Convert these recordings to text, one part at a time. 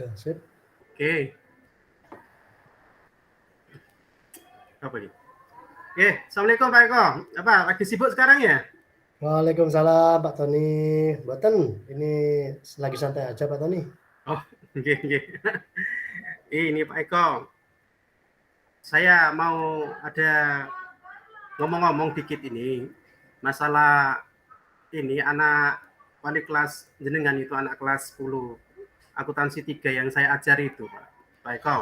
Oke, sip. Oke. Apa ini? Oke, Assalamualaikum Pak Eko. Apa lagi sibuk sekarang ya? Waalaikumsalam Pak Tony. Mboten, ini lagi santai aja Pak Tony. Oh, oke. Ini Pak Eko. Saya mau ada ngomong-ngomong dikit ini. Masalah ini anak wali kelas jenengan itu anak kelas 10 akuntansi 3 yang saya ajari itu, Pak. Pak Eko.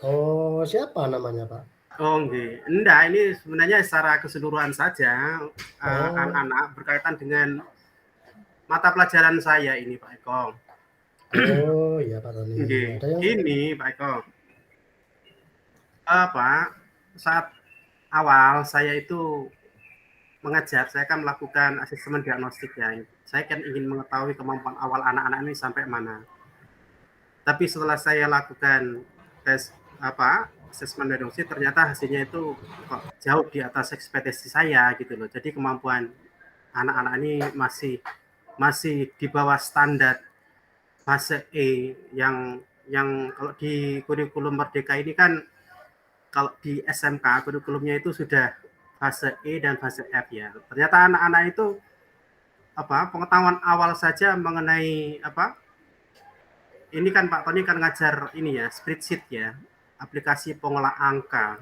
Oh, siapa namanya Pak? Oh, enggak, ini sebenarnya secara keseluruhan saja Oh, anak-anak berkaitan dengan mata pelajaran saya ini, Pak Eko. oh iya Pak Tony. Ada yang Ini Pak Eko, saat awal saya itu mengajar, saya kan melakukan asesmen diagnostik ya. Saya kan ingin mengetahui kemampuan awal anak-anak ini sampai mana. Tapi setelah saya lakukan tes asesmen diagnostik, ternyata hasilnya itu kok jauh di atas ekspektasi saya gitu loh. Jadi kemampuan anak-anak ini masih di bawah standar fase E yang kalau di kurikulum Merdeka ini kan kalau di SMK kurikulumnya itu sudah fase E dan fase F ya. Ternyata anak-anak itu pengetahuan awal saja mengenai ini kan Pak Tony kan ngajar ini ya spreadsheet ya, aplikasi pengolah angka.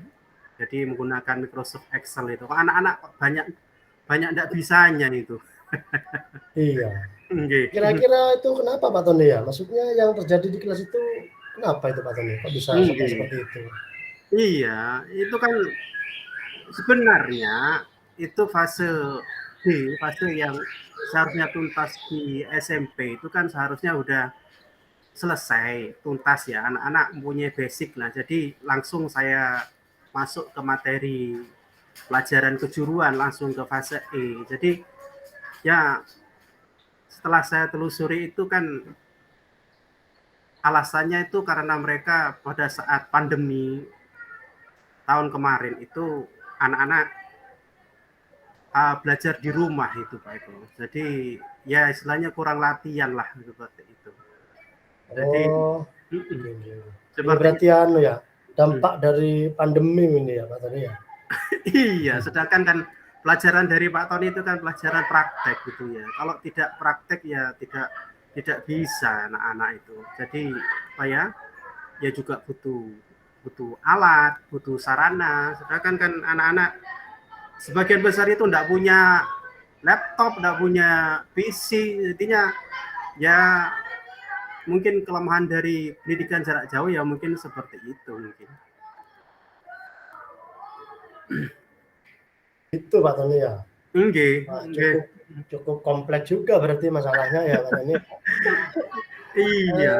Jadi menggunakan Microsoft Excel itu. Anak-anak banyak banyak tidak bisanya itu. iya. Nggih. Kira-kira itu kenapa Pak Tony ya? Maksudnya yang terjadi di kelas itu kenapa itu Pak Tony? Kok bisa sampai Nggih. seperti itu? Iya, itu kan sebenarnya itu fase B, fase yang seharusnya tuntas di SMP itu kan seharusnya udah selesai tuntas ya, anak-anak mempunyai basic. Nah, jadi langsung saya masuk ke materi pelajaran kejuruan langsung ke fase E. Jadi ya setelah saya telusuri itu kan alasannya itu karena mereka pada saat pandemi tahun kemarin itu anak-anak belajar di rumah itu Pak Eko. Jadi ya istilahnya kurang latihan lah seperti itu. Jadi Oh, oke, oke. Ini seperti berarti itu. anu ya, dampak dari pandemi ini ya Pak Tony ya? Iya, sedangkan kan pelajaran dari Pak Tony itu kan pelajaran praktek gitu ya. Kalau tidak praktek ya tidak bisa anak-anak itu. Jadi apa ya? Ya juga butuh butuh alat, butuh sarana. Sedangkan kan anak-anak sebagian besar itu enggak punya laptop, enggak punya PC, intinya ya mungkin kelemahan dari pendidikan jarak jauh ya mungkin seperti itu mungkin. Itu Pak Tony ya? Nggih, Wah, nggih. cukup kompleks juga berarti masalahnya ya Pak Tony. Iya.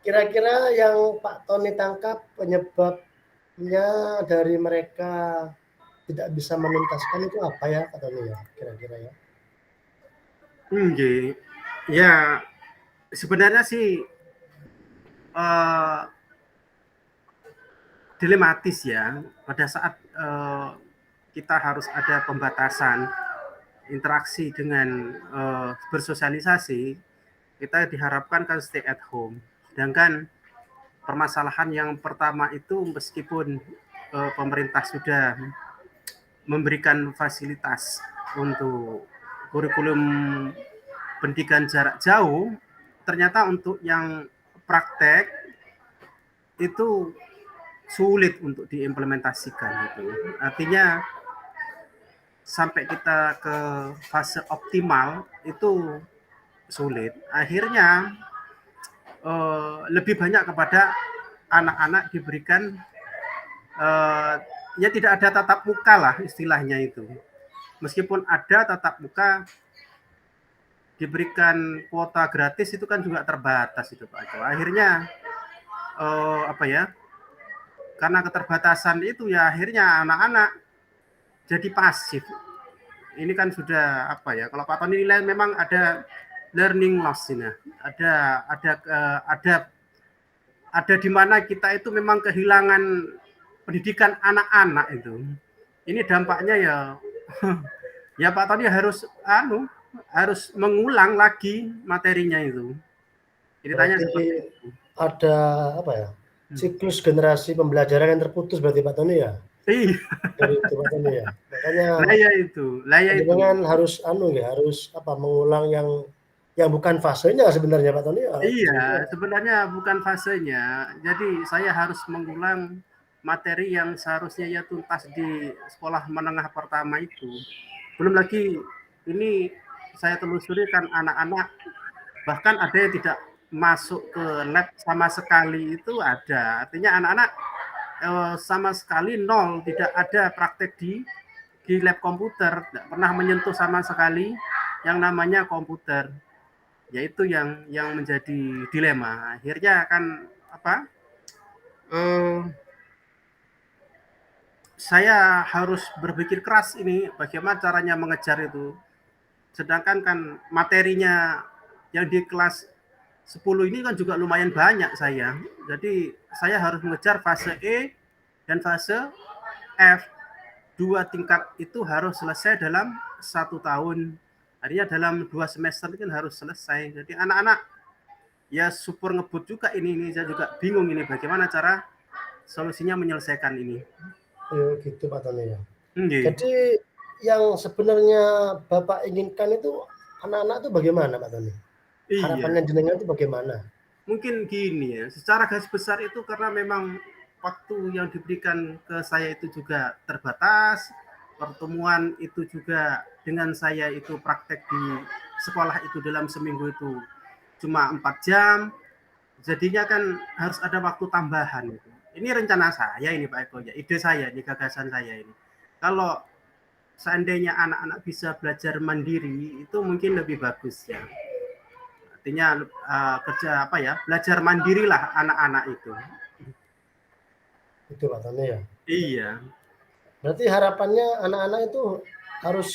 Kira-kira yang Pak Tony tangkap penyebabnya dari mereka tidak bisa menuntaskan itu apa ya Pak Tony ya? Kira-kira ya? Nggih. Ya, sebenarnya sih uh, dilematis ya pada saat kita harus ada pembatasan interaksi dengan bersosialisasi, kita diharapkan kan stay at home. Sedangkan permasalahan yang pertama itu meskipun pemerintah sudah memberikan fasilitas untuk kurikulum pendidikan jarak jauh, ternyata untuk yang praktek itu sulit untuk diimplementasikan gitu. Artinya sampai kita ke fase optimal itu sulit. Akhirnya lebih banyak kepada anak-anak diberikan ya tidak ada tatap muka lah istilahnya itu. Meskipun ada tatap muka diberikan kuota gratis itu kan juga terbatas itu Pak. Akhirnya apa ya? Karena keterbatasan itu ya akhirnya anak-anak jadi pasif. Ini kan sudah apa ya? Kalau Pak Tony nilai memang ada learning loss ini. Ada di mana kita itu memang kehilangan pendidikan anak-anak itu. Ini dampaknya ya ya Pak Tony harus mengulang lagi materinya itu. Ceritanya Berarti seperti itu. ada apa ya? Hmm. Siklus generasi pembelajaran yang terputus berarti Pak Tony ya? Iya, Dari itu Pak Tony ya. Makanya lah ya itu. panjenengan harus harus apa mengulang yang bukan fasenya sebenarnya Pak Tony ya. Iya, Jadinya sebenarnya bukan fasenya. Jadi saya harus mengulang materi yang seharusnya ya tuntas di sekolah menengah pertama itu. Belum lagi ini saya telusuri kan anak-anak bahkan ada yang tidak masuk ke lab sama sekali itu ada. Artinya anak-anak sama sekali nol, tidak ada praktek di lab komputer, tidak pernah menyentuh sama sekali yang namanya komputer. Yaitu yang menjadi dilema. Akhirnya kan apa? eh, saya harus berpikir keras ini bagaimana caranya mengejar itu. Sedangkan kan materinya yang di kelas 10 ini kan juga lumayan banyak saya. Jadi saya harus mengejar fase E dan fase F. Dua tingkat itu harus selesai dalam 1 tahun. Artinya dalam 2 semester itu kan harus selesai. Jadi anak-anak ya super ngebut juga ini saya juga bingung ini bagaimana cara solusinya menyelesaikan ini. gitu Pak Tony ya. Okay. Jadi yang sebenarnya Bapak inginkan itu anak-anak itu bagaimana Pak Tony? Iya, Harapannya jenengan itu bagaimana? mungkin gini ya, secara garis besar itu karena memang waktu yang diberikan ke saya itu juga terbatas, pertemuan itu juga dengan saya itu praktek di sekolah itu dalam seminggu itu cuma 4 jam, jadinya kan harus ada waktu tambahan itu. Ini rencana saya ini Pak Eko ya, ide saya, ini gagasan saya ini. Kalau seandainya anak-anak bisa belajar mandiri itu mungkin lebih bagus ya. Artinya kerja apa ya, belajar mandiri lah anak-anak itu. Itu Pak Tony ya. Iya. Berarti harapannya anak-anak itu harus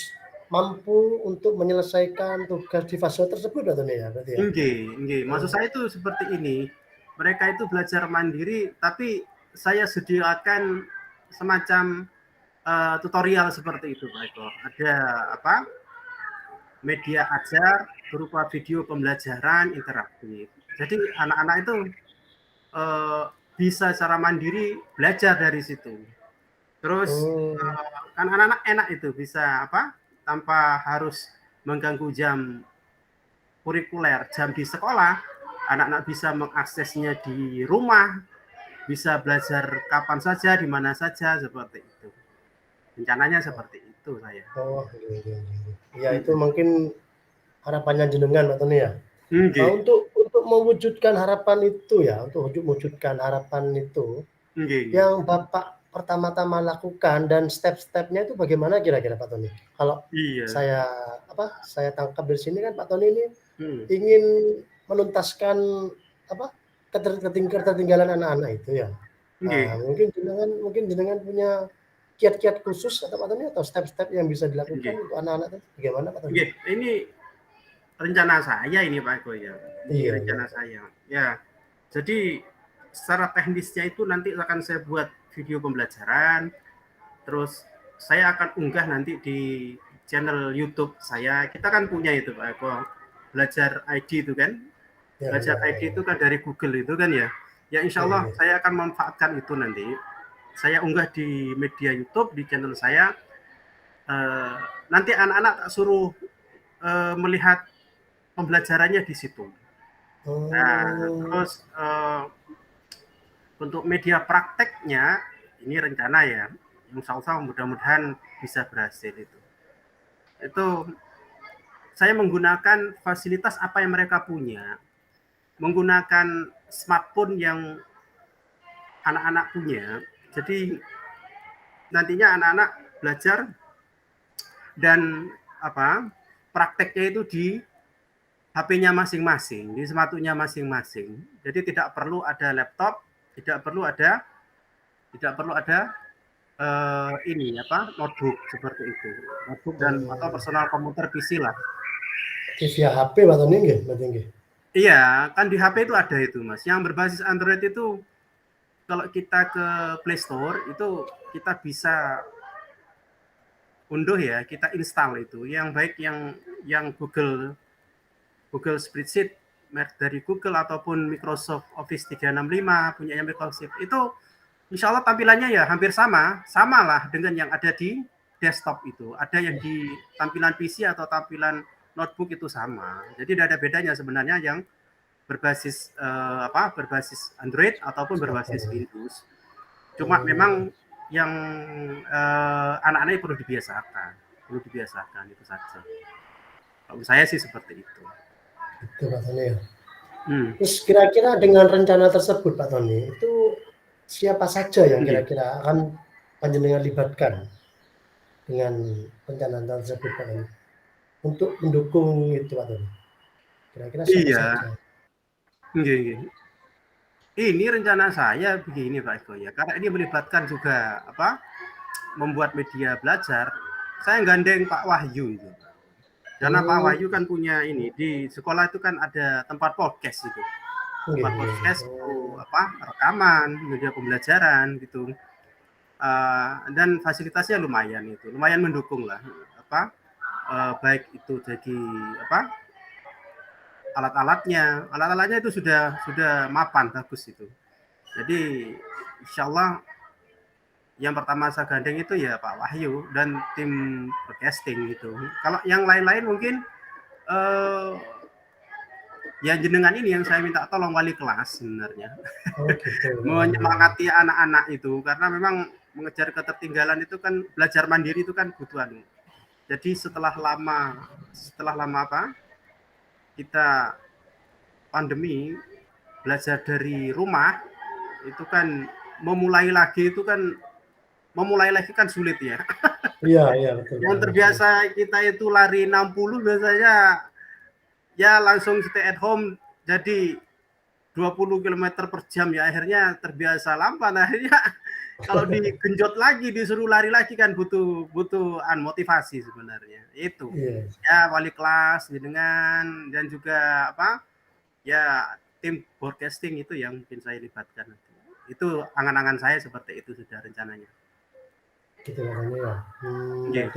mampu untuk menyelesaikan tugas di fase tersebut Pak Tony ya berarti ya? Enggak. Maksud saya itu seperti ini. Mereka itu belajar mandiri, tapi saya sediakan semacam tutorial seperti itu, Pak Eko. Ada apa? Media ajar berupa video pembelajaran interaktif. Jadi anak-anak itu eh, bisa secara mandiri belajar dari situ. Terus Hmm. kan anak-anak enak itu bisa apa? Tanpa harus mengganggu jam kurikuler, jam di sekolah, anak-anak bisa mengaksesnya di rumah, bisa belajar kapan saja, di mana saja, seperti itu. Rencananya seperti itu saya. Oh, ya itu mungkin harapannya jenengan Pak Tony ya. Nah, Nggih. untuk mewujudkan harapan itu ya, untuk mewujudkan harapan itu, Nggih. yang Bapak pertama-tama lakukan dan step-stepnya itu bagaimana kira-kira Pak Tony? Kalau Iya. saya tangkap dari sini kan Pak Tony ini Hmm. ingin menuntaskan apa ketertinggalan anak-anak itu ya. Nah, Nggih. mungkin jenengan punya kiat-kiat khusus atau Pak Tony atau step-step yang bisa dilakukan Nggih. untuk anak-anak itu bagaimana Pak Tony? Nggih. Ini rencana saya ini Pak Eko ya. Ini Iya, iya. rencana saya. Ya. Jadi secara teknisnya itu nanti akan saya buat video pembelajaran. Terus saya akan unggah nanti di channel YouTube saya. Kita kan punya itu Pak Eko. Belajar ID itu kan. Ya, Belajar ya, ya, ID ya. itu kan dari Google itu kan ya. Ya insya Iya, Allah iya. saya akan memanfaatkan itu nanti. Saya unggah di media YouTube di channel saya. Eh, Nanti anak-anak tak suruh melihat pembelajarannya di situ. Nah, Oh, terus untuk media prakteknya ini rencana ya. Insya Allah mudah-mudahan bisa berhasil itu. Itu saya menggunakan fasilitas apa yang mereka punya, menggunakan smartphone yang anak-anak punya. Jadi nantinya anak-anak belajar dan apa prakteknya itu di HP-nya masing-masing, di sepatunya masing-masing. Jadi tidak perlu ada laptop, tidak perlu ada ini apa notebook seperti itu, notebook dan atau oh. personal komputer PC lah. Via HP Pak Tony nggih, berarti nggih? Iya, kan di HP itu ada itu mas. Yang berbasis Android itu kalau kita ke Play Store itu kita bisa unduh ya, kita install itu. Yang baik yang Google Spreadsheet Merek dari Google ataupun Microsoft Office 365 punya Microsoft itu insya Allah tampilannya ya hampir samalah dengan yang ada di desktop itu. Ada yang di tampilan PC atau tampilan notebook itu sama. Jadi tidak ada bedanya sebenarnya yang berbasis Android ataupun berbasis Windows. Cuma memang yang anak-anak perlu dibiasakan itu saja. Kalau saya sih seperti itu. Itu Pak Tony ya. Terus kira-kira dengan rencana tersebut Pak Tony, itu siapa saja yang kira-kira akan panjenengan libatkan dengan rencana tersebut Pak Tony untuk mendukung itu Pak Tony? Kira-kira siapa saja? Ini rencana saya begini Pak Eko ya, karena ini melibatkan juga membuat media belajar. Saya gandeng Pak Wahyu itu. Karena Pak Wahyu kan punya ini di sekolah itu kan ada tempat podcast itu. Tempat podcast itu rekaman, media pembelajaran gitu. Dan fasilitasnya lumayan mendukung lah. Baik itu jadi alat-alatnya itu sudah mapan bagus itu. Jadi insya Allah yang pertama saya gandeng itu ya Pak Wahyu dan tim broadcasting gitu. Kalau yang lain-lain mungkin ya jenengan ini yang saya minta tolong wali kelas sebenarnya. Menyemangati anak-anak itu karena memang mengejar ketertinggalan itu kan belajar mandiri itu kan butuh Jadi setelah lama kita pandemi belajar dari rumah itu kan memulai lagi kan sulit ya. Iya betul. Yang terbiasa kita itu lari 60 biasanya ya langsung stay at home jadi 20 km per jam ya akhirnya terbiasa lambat akhirnya kalau digenjot lagi disuruh lari lagi kan butuh motivasi sebenarnya itu ya wali kelas dengan dan juga ya tim broadcasting itu yang mungkin saya libatkan itu angan-angan saya seperti itu sudah rencananya gitu katanya ya.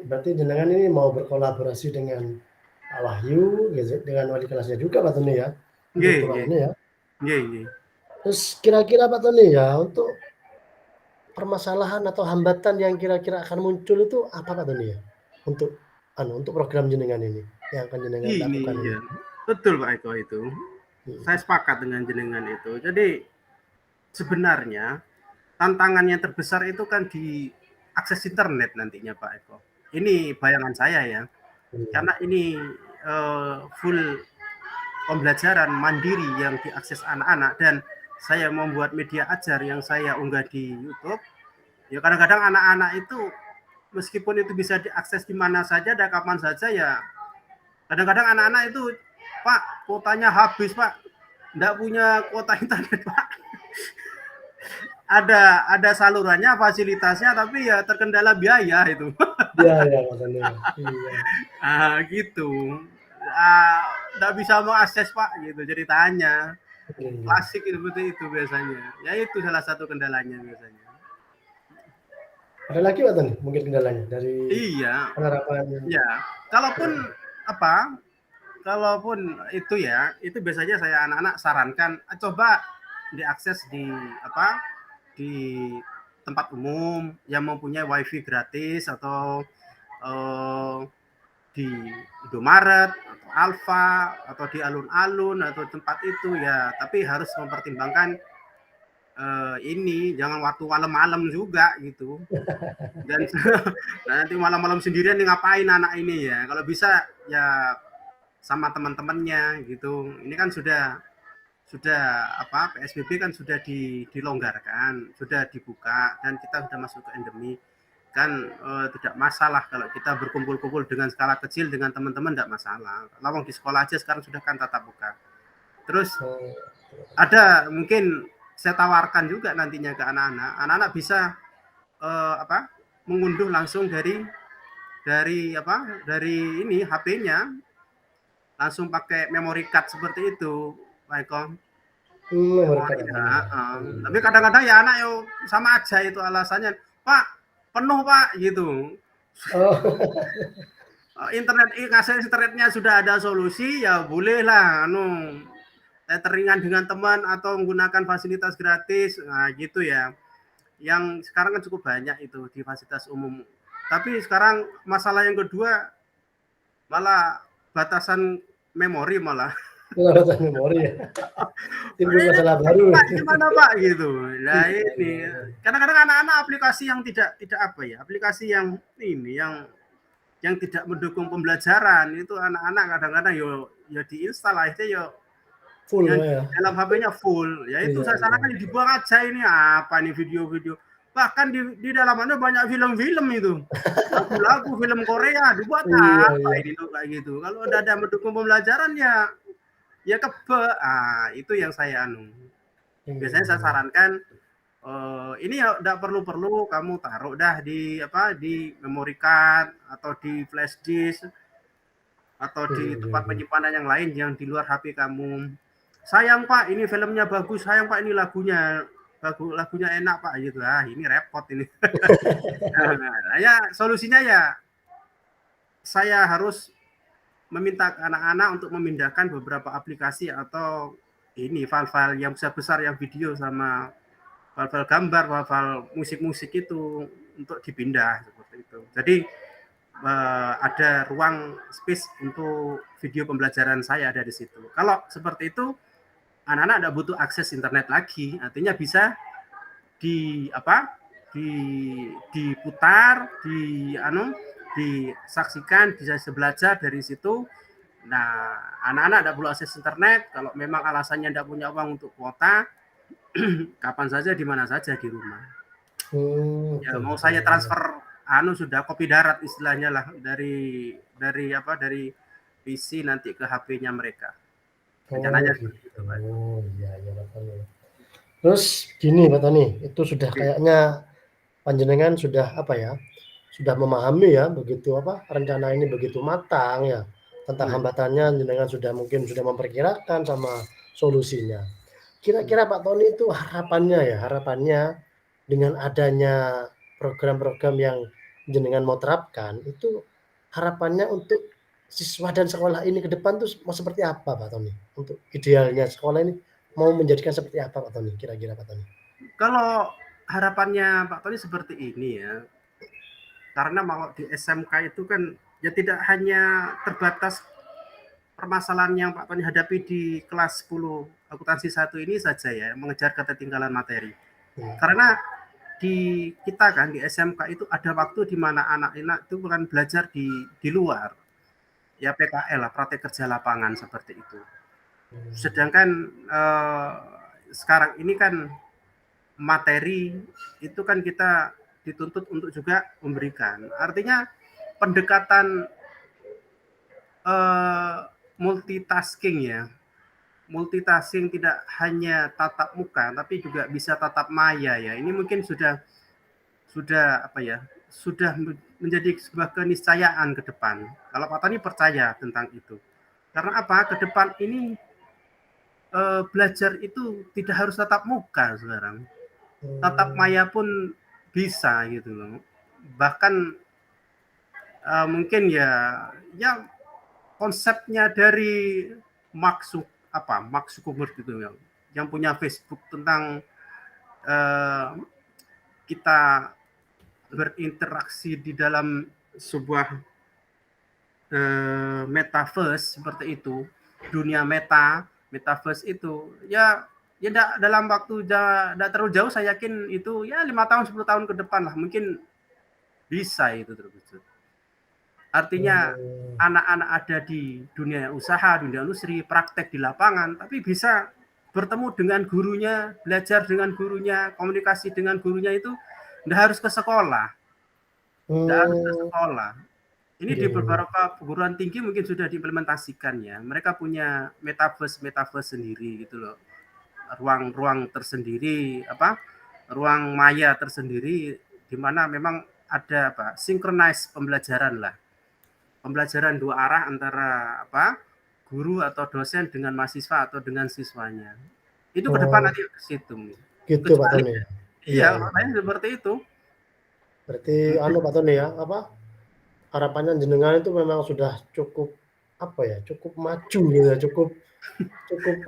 Berarti jenengan ini mau berkolaborasi dengan Pak Wahyu dengan wali kelasnya juga Pak Tony ya. Terus kira-kira Pak Tony ya untuk permasalahan atau hambatan yang kira-kira akan muncul itu apa Pak Tony ya untuk program jenengan ini yang akan jenengan lakukan ini. Betul Pak Eko itu. Saya sepakat dengan jenengan itu. Jadi sebenarnya tantangan yang terbesar itu kan di akses internet nantinya Pak Eko. Ini bayangan saya ya. Karena ini full pembelajaran mandiri yang diakses anak-anak dan saya membuat media ajar yang saya unggah di YouTube. Ya kadang-kadang anak-anak itu meskipun itu bisa diakses di mana saja dan kapan saja ya. Kadang-kadang anak-anak itu Pak, kuotanya habis Pak. Enggak punya kuota internet Pak. Ada salurannya, fasilitasnya tapi ya terkendala biaya itu. Iya makanya. Gitu. Enggak bisa mengakses Pak gitu ceritanya. Klasik seperti itu biasanya. Ya itu salah satu kendalanya biasanya. Ada lagi Pak Tony mungkin kendalanya dari penerapan. Iya. Kalaupun itu ya, itu biasanya saya anak-anak sarankan coba diakses di tempat umum yang mempunyai wifi gratis atau di Indomaret atau Alfa atau di alun-alun atau tempat itu ya, tapi harus mempertimbangkan ini jangan waktu malam-malam juga gitu. Dan nanti malam-malam sendirian nih ngapain anak ini ya? Kalau bisa ya sama teman-temannya gitu. Ini kan sudah PSBB kan sudah dilonggarkan, sudah dibuka dan kita sudah masuk ke endemi. Kan tidak masalah kalau kita berkumpul-kumpul dengan skala kecil dengan teman-teman tidak masalah. Lawang di sekolah aja sekarang sudah kan tatap muka. Terus ada mungkin saya tawarkan juga nantinya ke anak-anak bisa mengunduh langsung dari ini HP-nya langsung pakai memory card seperti itu, Pak Eko. Tapi kadang-kadang ya anak yo sama aja itu alasannya, Pak penuh Pak gitu. akses internetnya sudah ada solusi, ya bolehlah tetheringan dengan teman atau menggunakan fasilitas gratis, nah gitu ya. Yang sekarang kan cukup banyak itu di fasilitas umum. Tapi sekarang masalah yang kedua malah batasan memori malah. Batasan memori ya. Timbul masalah baru. Pak, gimana Pak gitu. Nah ini kadang-kadang anak-anak aplikasi yang tidak apa ya, aplikasi yang ini yang tidak mendukung pembelajaran itu anak-anak kadang-kadang ya diinstal akhirnya full yang ya. dalam HP-nya full. Ya itu saya sarankan dibuang aja, ini apa nih video-video. Bahkan di dalamnya banyak film-film itu. Lagu-lagu film Korea dibuat apa ini tuh kayak gitu. Kalau udah ada mendukung pembelajaran ya itu yang saya biasanya saya sarankan ini ya tidak perlu kamu taruh dah di memory card atau di flash disk atau di tempat penyimpanan yang lain yang di luar HP kamu. Sayang Pak, ini filmnya bagus. Sayang Pak, ini lagunya enak Pak gitu. Ini repot ini. Nah, ya solusinya ya saya harus meminta anak-anak untuk memindahkan beberapa aplikasi atau ini file-file yang besar-besar yang video sama file-file gambar, file-file musik-musik itu untuk dipindah seperti itu. Jadi ada ruang space untuk video pembelajaran saya ada di situ. Kalau seperti itu anak-anak tidak butuh akses internet lagi, artinya bisa diputar, disaksikan, bisa belajar dari situ. Nah, anak-anak tidak perlu akses internet. Kalau memang alasannya tidak punya uang untuk kuota, kapan saja, di mana saja di rumah. Ya, mau saya transfer sudah kopi darat istilahnya lah dari PC nanti ke HP-nya mereka. Rencananya gitu. Iya, Pak Tony. Terus gini Pak Tony, itu sudah kayaknya panjenengan sudah sudah memahami ya begitu rencana ini begitu matang ya tentang hambatannya, jenengan sudah memperkirakan sama solusinya. Kira-kira Pak Tony itu harapannya dengan adanya program-program yang jenengan mau terapkan itu harapannya untuk siswa dan sekolah ini ke depan tuh mau seperti apa Pak Tony? Untuk idealnya sekolah ini mau menjadikan seperti apa Pak Tony? Kira-kira Pak Tony? Kalau harapannya Pak Tony seperti ini ya, karena kalau di SMK itu kan ya tidak hanya terbatas permasalahan yang Pak Tony hadapi di kelas 10 akuntansi 1 ini saja ya, mengejar ketertinggalan materi. Karena di kita kan di SMK itu ada waktu di mana anak-anak itu kan belajar di luar, ya PKL lah, praktek kerja lapangan seperti itu. Sedangkan sekarang ini kan materi itu kan kita dituntut untuk juga memberikan. Artinya pendekatan multitasking ya. Multitasking tidak hanya tatap muka tapi juga bisa tatap maya ya. Ini mungkin sudah menjadi sebuah keniscayaan ke depan. Kalau Pak Tony percaya tentang itu. Karena apa? Ke depan ini belajar itu tidak harus tatap muka sekarang. Tatap maya pun bisa gitu loh. Bahkan mungkin ya konsepnya dari Mark Zuckerberg gitu ya, yang punya Facebook tentang kita berinteraksi di dalam sebuah metaverse seperti itu, dunia metaverse itu ya dalam waktu tidak terlalu jauh, saya yakin itu ya 5 tahun 10 tahun ke depan lah mungkin bisa itu terwujud. Artinya anak-anak ada di dunia usaha, dunia industri, praktek di lapangan, tapi bisa bertemu dengan gurunya, belajar dengan gurunya, komunikasi dengan gurunya itu tidak harus ke sekolah. Tidak harus ke sekolah. Ini di beberapa perguruan tinggi mungkin sudah diimplementasikan ya. Mereka punya metaverse sendiri gitu loh. Ruang tersendiri, ruang maya tersendiri di mana memang ada synchronize pembelajaran lah. Pembelajaran dua arah antara guru atau dosen dengan mahasiswa atau dengan siswanya. Itu ke depan nanti ke situ. Gitu Pak Tony. Iya, makanya seperti itu. Berarti Pak Tony ya, harapannya jenengan itu memang sudah cukup cukup maju gitu ya, cukup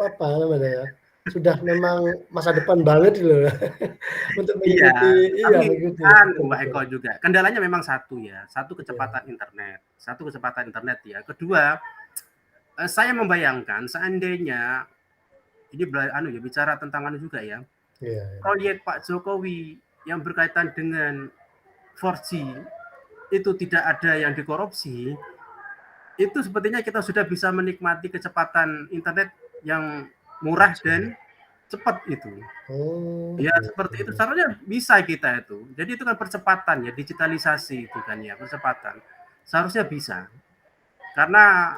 apa namanya ya, sudah memang masa depan banget gitu loh untuk Iya, tapi mengikuti, betul Mbak betul. Eko juga, kendalanya memang satu ya, satu Iya kecepatan internet ya. Kedua, saya membayangkan seandainya ini bicara tentang juga ya, iya iya. proyek Pak Jokowi yang berkaitan dengan 4G itu tidak ada yang dikorupsi, itu sepertinya kita sudah bisa menikmati kecepatan internet yang murah dan cepat itu. Oh, Ya gitu. seperti itu, seharusnya bisa kita itu. Jadi itu kan percepatan ya, digitalisasi itu kan ya, percepatan. Seharusnya bisa. Karena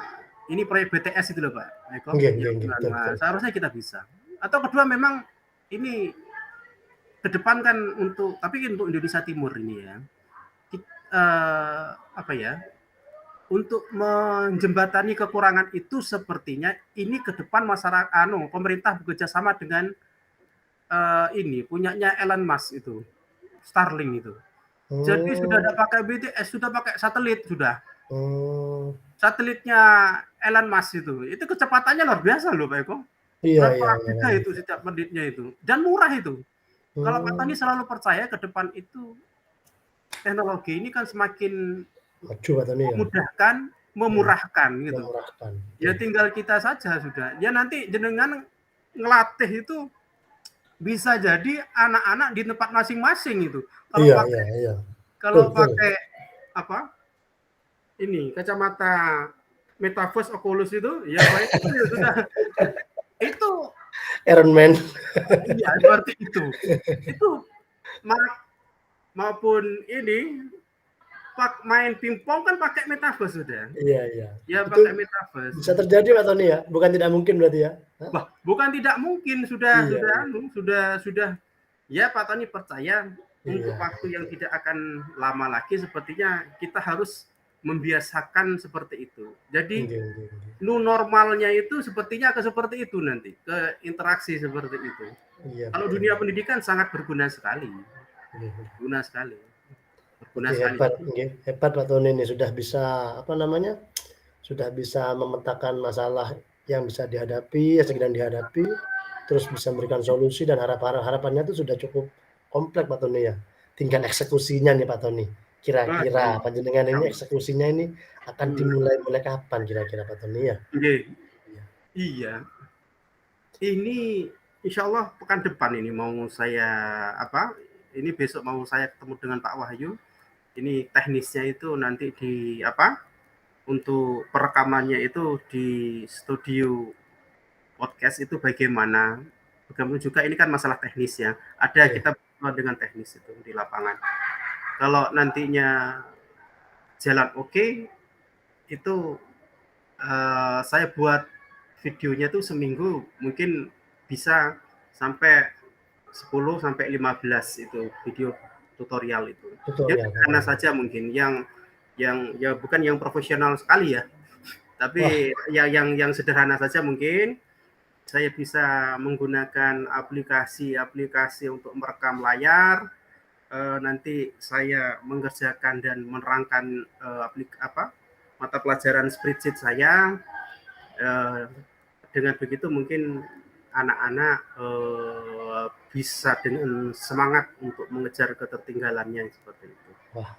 ini proyek BTS itu loh Pak Eko. Nggih Ya, nggih nggih, betul betul. seharusnya kita bisa. Atau kedua memang ini ke depan kan tapi untuk Indonesia Timur ini ya, apa ya, untuk menjembatani kekurangan itu sepertinya ini ke depan masyarakat pemerintah bekerja sama dengan ini punyanya Elon Musk itu, Starlink itu. Jadi sudah ada Oh, pakai BTS, sudah pakai satelit sudah. oh, Satelitnya Elon Musk itu kecepatannya luar biasa loh Pak Eko. iya iya Berapa iya, giga iya. itu setiap menitnya itu, dan murah itu. Kalau Pak Tani Hmm, selalu percaya ke depan itu teknologi ini kan semakin maju Pak Tani ya? memudahkan, Iya, memurahkan gitu. memurahkan, Ya betul. tinggal kita saja sudah. Ya nanti jenengan ngelatih itu bisa jadi anak-anak di tempat masing-masing itu. Kalau Iya iya pakai iya, betul kalau betul. pakai apa? Ini kacamata Metaverse Oculus itu ya baik itu ya sudah itu Iron Man. iya seperti itu. Itu maupun ini main pingpong kan pakai Metaverse sudah. Iya iya. Ya Itu pakai Metaverse. bisa terjadi Pak Tony ya? Bukan tidak mungkin berarti ya? Hah? Wah, bukan tidak mungkin Iya iya sudah ya Pak Tani percaya untuk iya waktu yang tidak akan lama lagi sepertinya kita harus membiasakan seperti itu. Jadi nggih nggih nggih. new normalnya itu sepertinya seperti itu nanti, ke interaksi seperti itu. Iya Kalau betul. dunia pendidikan sangat berguna sekali. Nggih nggih. Berguna sekali. Berguna Oke sekali. hebat nggih, hebat Pak Tony ini sudah bisa, apa namanya, sudah bisa memetakan masalah yang bisa dihadapi, yang sedang dihadapi, terus bisa memberikan solusi dan harapannya itu sudah cukup kompleks Pak Tony ya. Tinggal eksekusinya nih Pak Tony. Kira-kira Waduh, panjenengan insya ini Allah. eksekusinya ini akan dimulai mulai kapan kira-kira Pak Tony ya? Oke. Iya. Iya. Ini insya Allah pekan depan ini mau saya apa? Ini besok mau saya ketemu dengan Pak Wahyu. Ini teknisnya itu nanti di apa? Untuk perekamannya itu di studio podcast itu bagaimana? Bagaimana juga ini kan masalah teknis ya. Ada Iya. kita dengan teknis itu di lapangan. Kalau nantinya jalan oke, itu saya buat videonya tuh seminggu mungkin bisa sampai 10 sampai 15 itu video tutorial itu. Ya Tutorial Pak sederhana Tony. saja mungkin yang ya bukan yang profesional sekali ya, Wah, tapi ya yang sederhana saja mungkin saya bisa menggunakan aplikasi-aplikasi untuk merekam layar. Nanti saya mengerjakan dan menerangkan mata pelajaran spreadsheet saya. Eh, dengan begitu mungkin anak-anak bisa dengan semangat untuk mengejar ketertinggalannya seperti itu. wah,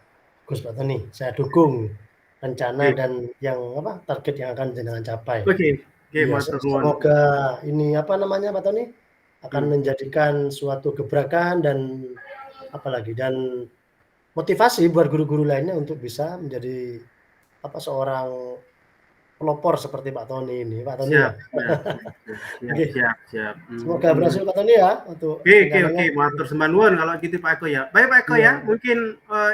bagus Pak Tony, saya dukung rencana Oke, dan yang apa, target yang akan jenengan capai. oke, oke, Iya, matur nuwun. semoga ini apa namanya Pak Tony, akan Hmm. menjadikan suatu gebrakan dan apalagi dan motivasi buat guru-guru lainnya untuk bisa menjadi apa, seorang pelopor seperti Pak Tony ini, Pak Tony ya? Siap, siap, siap, siap, Oke, siap, siap. semoga berhasil Pak Tony ya untuk Oke, oke, oke, rencananya. matur sembah nuwun kalau gitu Pak Eko ya. Baik Pak Eko ya, Iya mungkin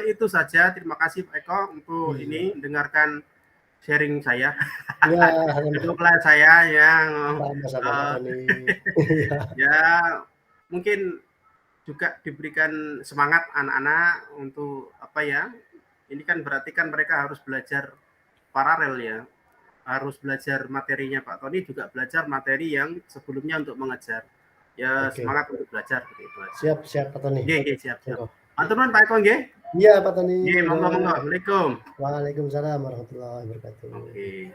itu saja. Terima kasih Pak Eko untuk iya. ini dengarkan sharing saya. Iya, Kedua saya yang sama-sama Pak uh, Tony. Iya ya mungkin juga diberikan semangat anak-anak untuk apa ya? Ini kan berarti kan mereka harus belajar paralel ya, harus belajar materinya Pak Tony juga belajar materi yang sebelumnya untuk mengejar. Ya oke. semangat untuk belajar gitu itu aja. Siap siap Pak Tony. Nggih, nggih, siap, siap. Monggo. Matur nuwun Pak Eko nggih. Iya Pak Tony. Iya, monggo. Assalamualaikum. Waalaikumsalam warahmatullahi wabarakatuh. Oke.